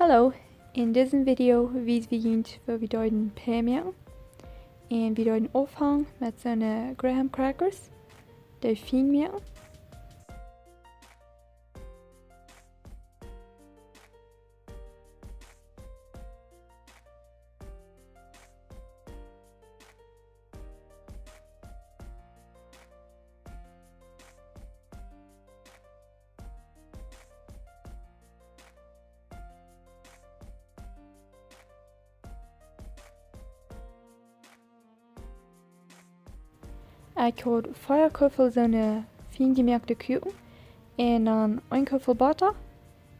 Hallo, in diesem Video wies wir junt wie wir den P machen. En wir den aufhang met zo'n graham crackers. Die fijn maken. Ik had 4 kofel zo'n fijn gemerkte kuchen. En dan 1 kofel butter.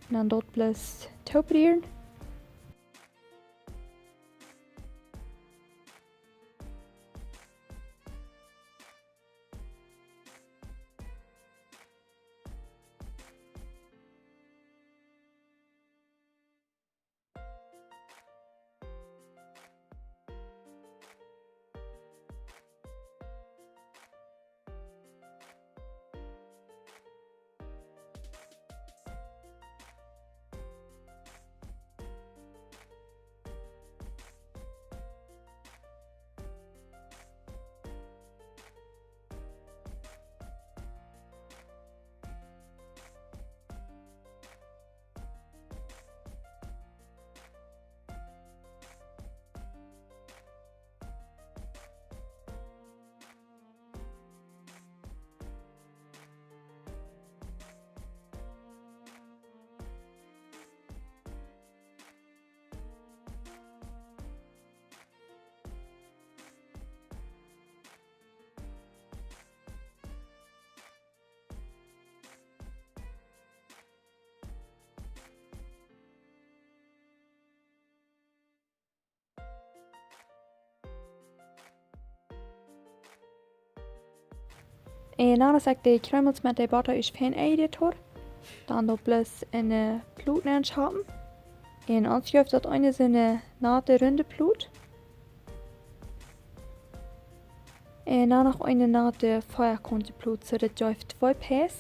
En dan dat plus toperieren. En nadat ik de kruimels met de butter is fijn eet had, dan dat plus een ploet neerschappen. En als je dat een zo'n nate runde ploet. En dan nog een nate feuerkonte ploet, zodat je 2 Päs.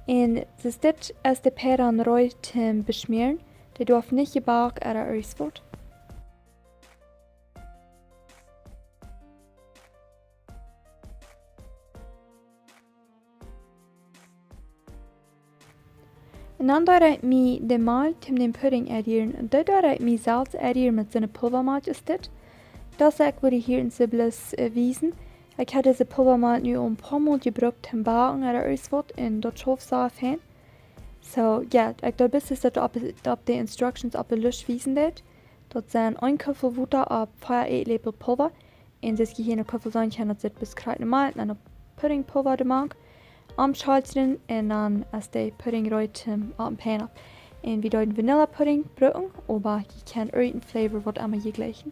En dus dit als de Pä dan rood besmeren, die darf niet gebakken oder erst wordt. En dan doe ik de malt in den pudding addieren. En dan doe ik mijn salz addieren met zo'n pulvermalt is dit. Dat is ook wat ik hier in de blus wiesen. Ik heb deze pulvermalt nu een paar maal gebruikt om bakken oder alles wat. En dat schoof zo fijn. So, ja, ik doe bis dat op de instructions op de lus wiesen dit. Dat zijn 1 kofel water op 4 eetlepel pulver. En dus je hier een kofel zijn kan dat zit bis kruid normaal. En dan puddingpulver de maak. Omschalten en dan als de pudding rood op een pan op. En we doen vanilla pudding gebruiken, aber je kan een flavor wat allemaal je gleichen.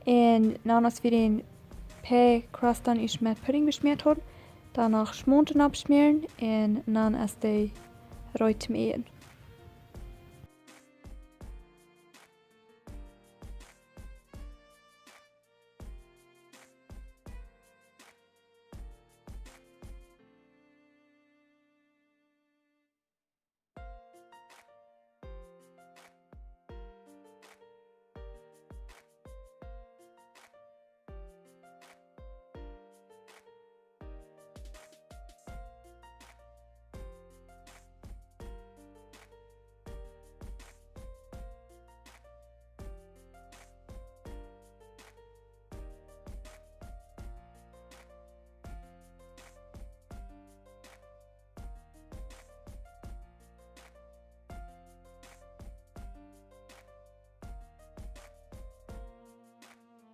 En nadat we den P-crust dan is met pudding besmeerd hebben, dan nog schmonten opsmeren en dan als de rood te eten.